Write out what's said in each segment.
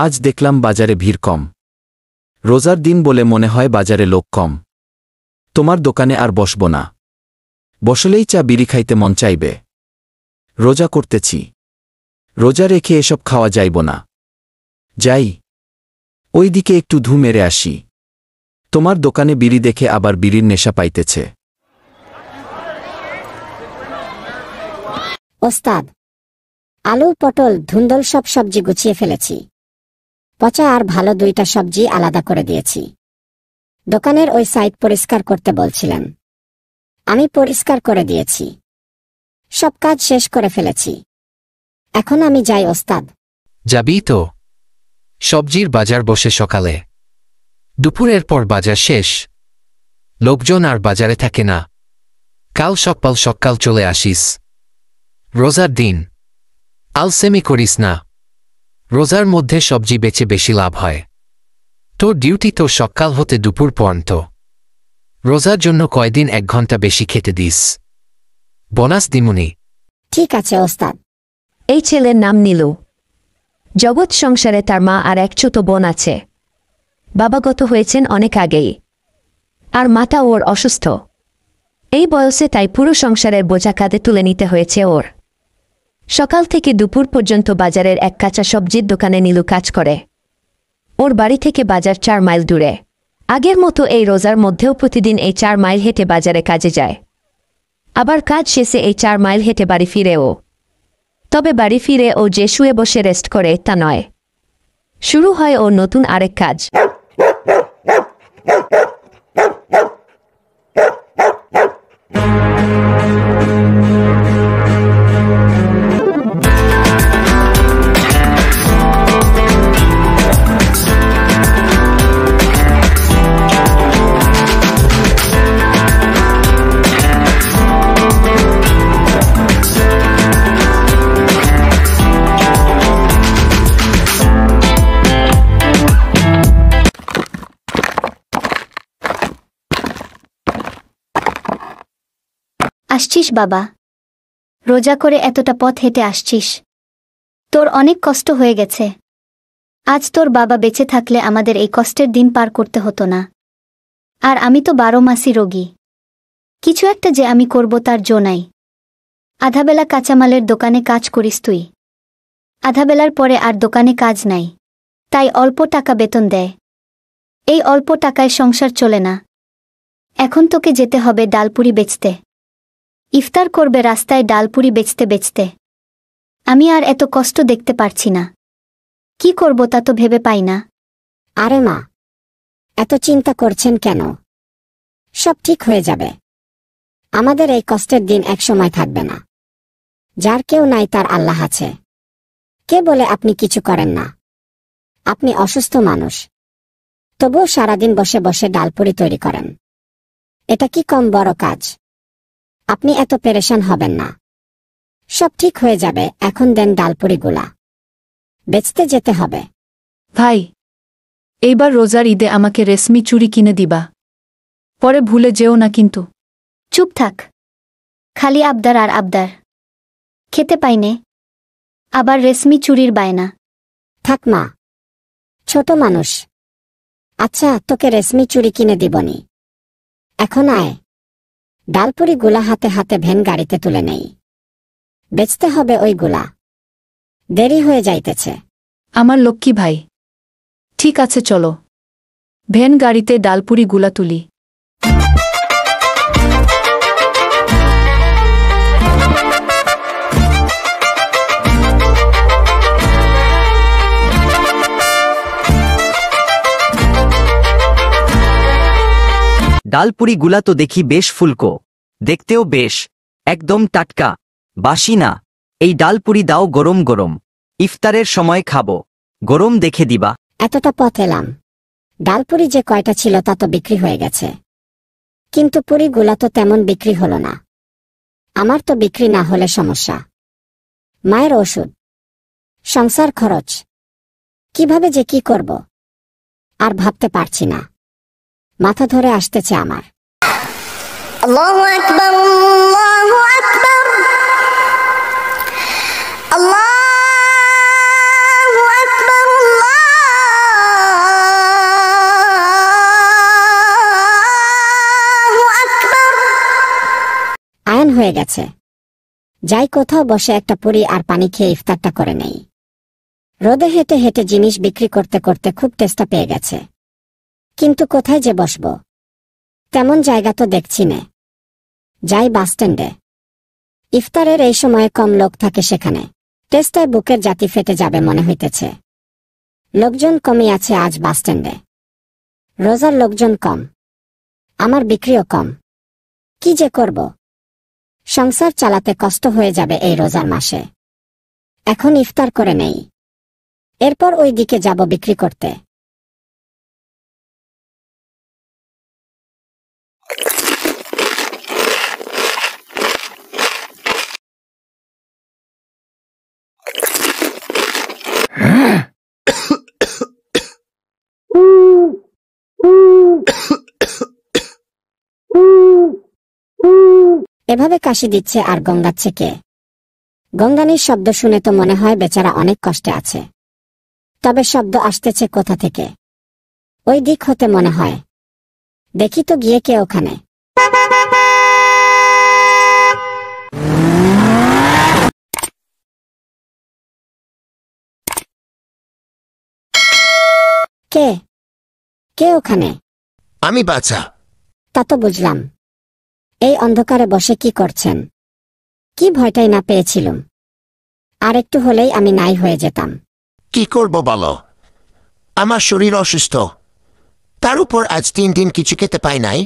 আজ দেখলাম বাজারে ভিড় কম। রোজার দিন বলে মনে হয় বাজারে লোক কম। তোমার দোকানে আর বসব না। বসলেই চা বিড়ি খাইতে মন চাইবে। রোজা করতেছি। রোজা রেখে এসব খাওয়া যাইব না। যাই, ওই দিকে একটু ধু মেরে আসি। তোমার দোকানে বিড়ি দেখে আবার বিড়ির নেশা পাইতেছে। ওস্তাদ, আলু পটল ধুন্দল সব সবজি গুছিয়ে ফেলেছি। পচা আর ভালো দুইটা সবজি আলাদা করে দিয়েছি। দোকানের ওই সাইড পরিষ্কার করতে বলছিলেন, আমি পরিষ্কার করে দিয়েছি। সব কাজ শেষ করে ফেলেছি। এখন আমি যাই ওস্তাদ। যাবি তো? সবজির বাজার বসে সকালে, দুপুরের পর বাজার শেষ। লোকজন আর বাজারে থাকে না। কাল সকাল সকাল চলে আসিস। রোজার দিন আলসেমি করিস না। রোজার মধ্যে সবজি বেচে বেশি লাভ হয়। তোর ডিউটি তো সকাল হতে দুপুর পর্যন্ত। রোজার জন্য কয়দিন 1 ঘন্টা বেশি খেতে দিস। বোনাস দিমুনি। ঠিক আছে ওস্তাদ। এই ছেলের নাম নীলু। জগৎ সংসারে তার মা আর এক ছোট বোন আছে। বাবা গত হয়েছেন অনেক আগেই, আর মাতা ওর অসুস্থ। এই বয়সে তাই পুরো সংসারের বোঝা কাঁধে তুলে নিতে হয়েছে ওর। সকাল থেকে দুপুর পর্যন্ত বাজারের এক কাঁচা সবজির দোকানে নীলু কাজ করে। ওর বাড়ি থেকে বাজার 4 মাইল দূরে। আগের মতো এই রোজার মধ্যেও প্রতিদিন এই 4 মাইল হেঁটে বাজারে কাজে যায়। আবার কাজ শেষে এই 4 মাইল হেঁটে বাড়ি ফিরেও। তবে বাড়ি ফিরে ও যে শুয়ে বসে রেস্ট করে তা নয়। শুরু হয় ওর নতুন আরেক কাজ। আসছিস বাবা? রোজা করে এতটা পথ হেঁটে আসছিস। তোর অনেক কষ্ট হয়ে গেছে। আজ তোর বাবা বেঁচে থাকলে আমাদের এই কষ্টের দিন পার করতে হতো না। আর আমি তো 12 মাসই রোগী। কিছু একটা যে আমি করব তার জো নাই। আধাবেলা কাঁচামালের দোকানে কাজ করিস তুই। আধাবেলার পরে আর দোকানে কাজ নাই, তাই অল্প টাকা বেতন দেয়। এই অল্প টাকায় সংসার চলে না। এখন তোকে যেতে হবে ডালপুরি বেচতে। ইফতার করবে রাস্তায় ডালপুরি বেচতে বেচতে। আমি আর এত কষ্ট দেখতে পারছি না। কি করব তা তো ভেবে পাই না। আরে মা, এত চিন্তা করছেন কেন? সব ঠিক হয়ে যাবে। আমাদের এই কষ্টের দিন একসময় থাকবে না। যার কেউ নাই তার আল্লাহ আছে। কে বলে আপনি কিছু করেন না? আপনি অসুস্থ মানুষ, তবুও সারাদিন বসে বসে ডালপুরি তৈরি করেন। এটা কি কম বড় কাজ? আপনি এত পেরেশান হবেন না। সব ঠিক হয়ে যাবে। এখন দেন ডালপুরিগুলা। বেচতে যেতে হবে। ভাই, এইবার রোজার ঈদে আমাকে রেশমি চুড়ি কিনে দিবা। পরে ভুলে যেও না কিন্তু। চুপ থাক। খালি আবদার আর আবদার। খেতে পাইনে, আবার রেশমি চুরির বায়না। থাক মা, ছোট মানুষ। আচ্ছা, তোকে রেশমি চুড়ি কিনে দিবনি। এখন আয়, ডালপুরিগুলা হাতে হাতে ভ্যান গাড়িতে তুলে নেই। বেচতে হবে ওইগুলা। দেরি হয়ে যাইতেছে। আমার লক্ষ্মী ভাই। ঠিক আছে, চলো ভ্যান গাড়িতে ডালপুরিগুলা তুলি। ডালপুরিগুলা তো দেখি বেশ ফুলকো, দেখতেও বেশ একদম টাটকা, বাসি না। এই ডালপুরি দাও গরম গরম, ইফতারের সময় খাবো। গরম দেখে দিবা। এতটা পথ এলাম, ডালপুরি যে কয়টা ছিল তা তো বিক্রি হয়ে গেছে, কিন্তু পুরিগুলা তো তেমন বিক্রি হলো না। আমার তো বিক্রি না হলে সমস্যা। মায়ের ওষুধ, সংসার খরচ, কিভাবে যে কি করব আর ভাবতে পারছি না। মাথা ধরে আসতেছে আমার। আল্লাহু আকবার, আল্লাহু আকবার, আল্লাহু আকবার, আল্লাহু আকবার। হয়ে গেছে। যাই কোথাও বসে একটা পুরি আর পানি খেয়ে ইফতারটা করে নেই। রোদে হেঁটে হেঁটে জিনিস বিক্রি করতে করতে খুব তেষ্টা পেয়ে গেছে, কিন্তু কোথায় যে বসব? তেমন জায়গা তো দেখছি নে। যাই বাসস্ট্যান্ডে। ইফতারের এই সময়ে কম লোক থাকে সেখানে। টেস্টায় বুকের জাতি ফেটে যাবে মনে হইতেছে। লোকজন কমই আছে আজ বাসস্ট্যান্ডে। রোজার লোকজন কম, আমার বিক্রিও কম। কি যে করব? সংসার চালাতে কষ্ট হয়ে যাবে এই রোজার মাসে। এখন ইফতার করে নেই, এরপর ওই দিকে যাব বিক্রি করতে। এভাবে কাশি দিচ্ছে আর গঙ্গাচ্ছে কে? গঙ্গানির শব্দ শুনে তো মনে হয় বেচারা অনেক কষ্টে আছে। তবে শব্দ আসতেছে কোথা থেকে? ওই দিক হতে মনে হয়। দেখি তো গিয়ে কে ওখানে। কে? কে ওখানে? আমি বাচ্চা। তা তো বুঝলাম। এই অন্ধকারে বসে কি করছেন? কি ভয়টাই না পেয়েছিলুম। আর একটু হলেই আমি নাই হয়ে যেতাম। কি করব বলো, আমার শরীর অসুস্থ। তার উপর আজ 3 দিন কিছু খেতে পাই নাই,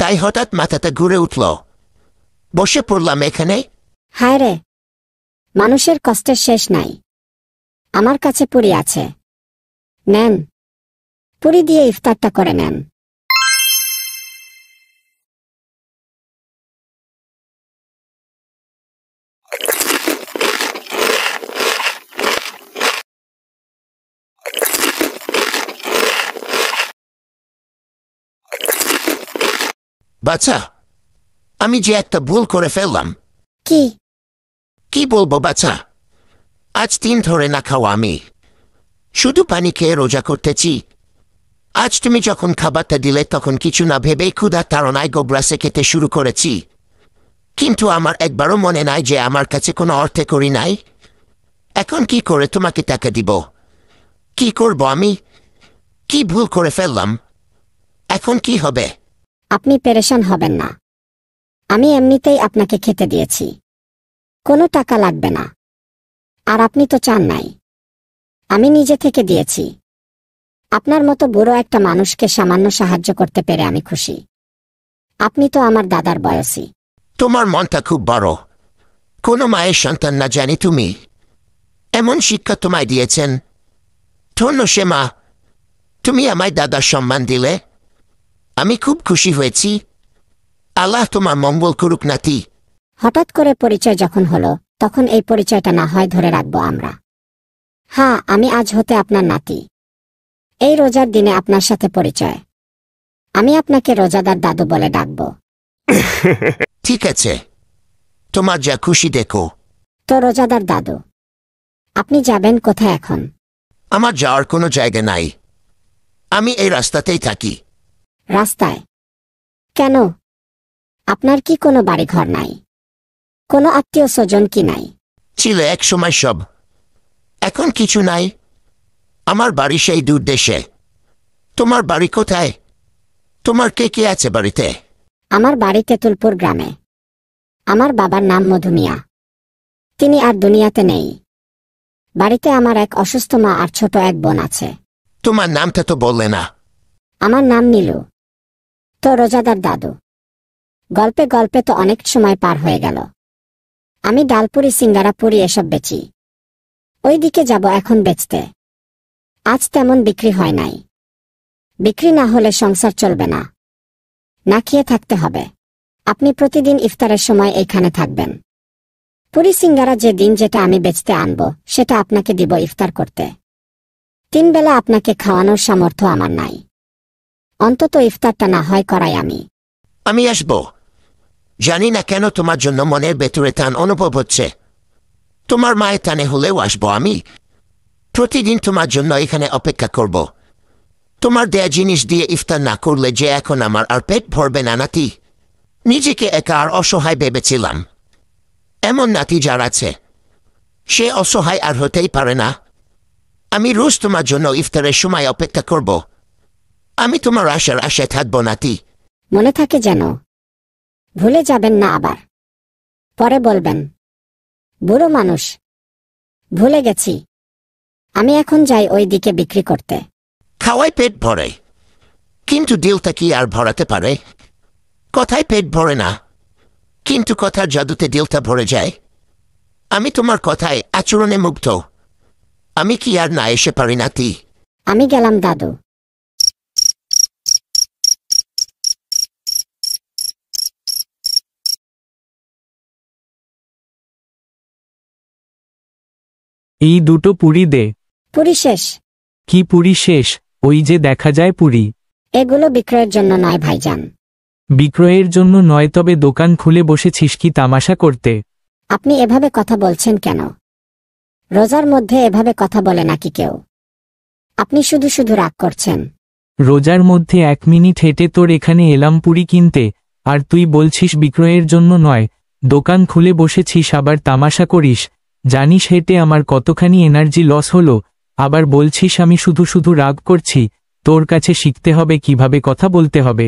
তাই হঠাৎ মাথাটা ঘুরে উঠল। বসে পড়লাম এখানে। হায় রে, মানুষের কষ্টের শেষ নাই। আমার কাছে পুরি আছে, নেন। পুরি দিয়ে ইফতারটা করে নেন। বাচ্চা, আমি যে একটা ভুল করে ফেললাম। কি? কি বলবো বাচ্চা, আজ 3 ধরে না খাওয়া আমি। শুধু পানি খেয়ে রোজা করতেছি। আজ তুমি যখন খাবারটা দিলে তখন কিছু না ভেবেই ক্ষুধা তাড়নায় গোগ্রাসে খেতে শুরু করেছি। কিন্তু আমার একবারও মনে নাই যে আমার কাছে কোনো অর্থে করি নাই। এখন কি করে তোমাকে টাকা দিব? কি করব আমি? কি ভুল করে ফেললাম? এখন কি হবে? আপনি পেরেশান হবেন না। আমি এমনিতেই আপনাকে খেতে দিয়েছি, কোনো টাকা লাগবে না। আর আপনি তো চান নাই, আমি নিজে থেকে দিয়েছি। আপনার মতো বুড়ো একটা মানুষকে সামান্য সাহায্য করতে পেরে আমি খুশি। আপনি তো আমার দাদার বয়সী। তোমার মনটা খুব বড়। কোনো মায়ের সন্তান না জানি তুমি এমন শিক্ষা তোমায় দিয়েছেন। ধন্য সে মা, তুমি আমায় দাদার সম্মান দিলে। আমি খুব খুশি হয়েছি। আল্লাহ তোমার মঙ্গল করুক নাতি। হঠাৎ করে পরিচয় যখন হলো তখন এই পরিচয়টা না হয় ধরে রাখবো আমরা। হ্যাঁ, আমি আজ হতে আপনার নাতি। এই রোজার দিনে আপনার সাথে পরিচয়। আমি আপনাকে রোজাদার দাদু বলে ডাকব। ঠিক আছে, তোমার যা খুশি দেখো। তো রোজাদার দাদু, আপনি যাবেন কোথায় এখন? আমার যাওয়ার কোনো জায়গা নাই, আমি এই রাস্তাতেই থাকি। রাস্তায়? কেন? আপনার কি কোনো বাড়িঘর নাই? কোনো আত্মীয় স্বজন কি নাই? ছিল এক সময় সব, এখন কিছু নাই। আমার বাড়ি সেই দূর দেশে। তোমার বাড়ি কোথায়? তোমার কে কে আছে বাড়িতে? আমার বাড়ি তেঁতুলপুর গ্রামে। আমার বাবার নাম মধু মিয়া। তিনি আর দুনিয়াতে নেই। বাড়িতে আমার এক অসুস্থ মা আর ছোট এক বোন আছে। তোমার নামটা তো বললে না। আমার নাম নীলু। তো রোজাদার দাদু, গল্পে গল্পে তো অনেক সময় পার হয়ে গেল। আমি ডালপুরি, সিঙ্গারা, পুরি এসব বেচি। ওই দিকে যাব এখন বেচতে। আজ তেমন বিক্রি হয় নাই। বিক্রি না হলে সংসার চলবে না, না খেয়ে থাকতে হবে। আপনি প্রতিদিন ইফতারের সময় এইখানে থাকবেন। পুরি সিঙ্গারা যে দিন যেটা আমি বেচতে আনব সেটা আপনাকে দিব ইফতার করতে। 3 বেলা আপনাকে খাওয়ানোর সামর্থ্য আমার নাই। অন্তত ইফতারটা না হয় করাই আমি। আমি আসব। জানি না কেন তোমার জন্য মনের ভেতরে টান অনুভব হচ্ছে। তোমার মায়ের টানে হলেও আসবো আমি। প্রতিদিন তোমার জন্য এখানে অপেক্ষা করব। তোমার দেয়া জিনিস দিয়ে ইফতার না করলে যে এখন আমার আর পেট ভরবে না নাতি। নিজেকে একা আর অসহায় ভেবেছিলাম। এমন নাতি যার আছে, সে অসহায় আর হতেই পারে না। আমি রোজ তোমার জন্য ইফতারের সময় অপেক্ষা করব। আমি তোমার আশার আশায় থাকবো নাতি। মনে থাকে যেন, ভুলে যাবেন না আবার। পরে বলবেন, বুড়ো মানুষ, ভুলে গেছি। আমি এখন যাই ওই দিকে বিক্রি করতে। খাওয়াই পেট ভরে, কিন্তু দিলটা কি আর ভরাতে পারে? কথায় পেট ভরে না, কিন্তু কথার জাদুতে দিলটা ভরে যায়। আমি তোমার কথায় আচরণে মুগ্ধ। আমি কি আর না এসে পারি নাতি? আমি গেলাম দাদু। এই দুটো পুরি দে। পুরি শেষ। কি পুরি শেষ? ওই যে দেখা যায় পুরি। এগুলো বিক্রয়ের জন্য নয় ভাইজান। বিক্রয়ের জন্য নয়, তবে দোকান খুলে বসেছিস কি তামাশা করতে? আপনি এভাবে কথা বলছেন কেন? রোজার মধ্যে এভাবে কথা বলে নাকি কেউ? আপনি শুধু শুধু রাগ করছেন। রোজার মধ্যে 1 মিনিট হেঁটে তোর এখানে এলাম পুরি কিনতে, আর তুই বলছিস বিক্রয়ের জন্য নয়, দোকান খুলে বসেছিস আবার তামাশা করিস। জানিস হেঁটে আমার কতখানি এনার্জি লস হলো, আবার বলছিস আমি শুধু শুধু রাগ করছি। তোর কাছে শিখতে হবে কিভাবে কথা বলতে হবে।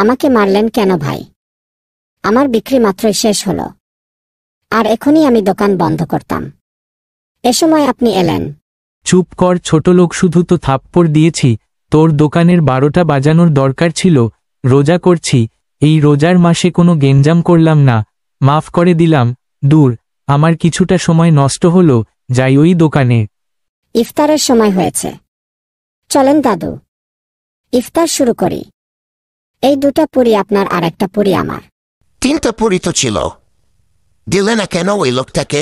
আমাকে মারলেন কেন ভাই? আমার বিক্রি মাত্রই শেষ হলো, আর এখনই আমি দোকান বন্ধ করতাম। এ সময় আপনি এলেন। চুপ কর ছোট লোক, শুধু তো থাপ্পড় দিয়েছি। তোর দোকানের 12টা বাজানোর দরকার ছিল। রোজা করছি, এই রোজার মাসে কোনো গেঞ্জাম করলাম না, মাফ করে দিলাম। দূর, আমার কিছুটা সময় নষ্ট হলো, যাই ওই দোকানে। ইফতারের সময় হয়েছে, চলেন দাদু, ইফতার শুরু করি। এই 2টা পুরি আপনার আর একটা পুরি আমার। 3টা পুরি তো ছিল, দিলে না কেন ওই লোকটাকে?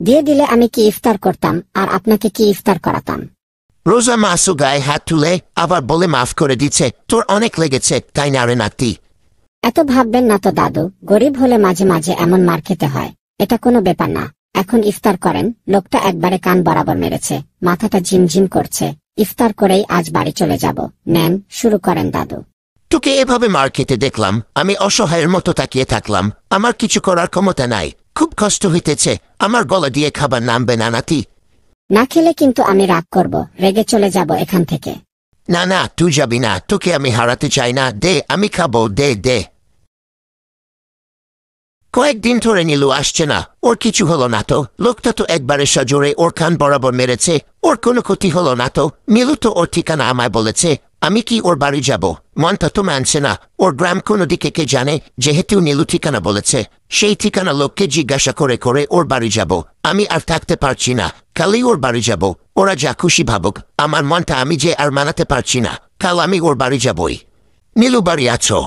দিয়ে দিলে আমি কি ইফতার করতাম আর আপনাকে কি ইফতার করাতাম? রোজা মাসু গায়ে হাত তুলে আবার বলে মাফ করে দিচ্ছে। তোর অনেক লেগেছে তাই না রে নাতি? এত ভাববেন না তো দাদু, গরিব হলে মাঝে মাঝে এমন মার খেতে হয়, এটা কোনো ব্যাপার না। এখন ইফতার করেন। লোকটা একবারে কান বরাবর মেরেছে, মাথাটা ঝিমঝিম করছে। ইফতার করেই আজ বাড়ি চলে যাব। নেন, শুরু করেন দাদু। তোকে এভাবে মার খেতে দেখলাম, আমি অসহায়ের মতো তাকিয়ে থাকলাম। আমার কিছু করার ক্ষমতা নাই, খুব কষ্ট হইতেছে। আমার গলা দিয়ে খাবার নামবে না নাতি। না খেলে কিন্তু আমি রাগ করব, রেগে চলে যাব এখান থেকে। না না, তুই যাবি না, তোকে আমি হারাতে চাই না। দে, আমি খাবো, দে দে। কয়েকদিন ধরে নীলু আসছে না, ওর কিছু হলো না তো? লোকটা তো একবারে সজোরে ওর কান বরাবর মেরেছে, ওর কোনো ক্ষতি হলো না তো? নীলু তো ওর ঠিকানা আমায় বলেছে, আমি কি ওর বাড়ি যাব? মনটা তো মানছে না। ওর গ্রাম কোনো দিকে কে জানে? যেহেতু নীলু ঠিকানা বলেছে, সেই ঠিকানা লোককে জিজ্ঞাসা করে করে ওর বাড়ি যাব। আমি আর থাকতে পারছি না, কালই ওর বাড়ি যাব। ওরা যা খুশি ভাবুক, আমার মনটা আমি যে আর মানাতে পারছি না। কাল আমি ওর বাড়ি যাবই। নীলু বাড়ি আছো?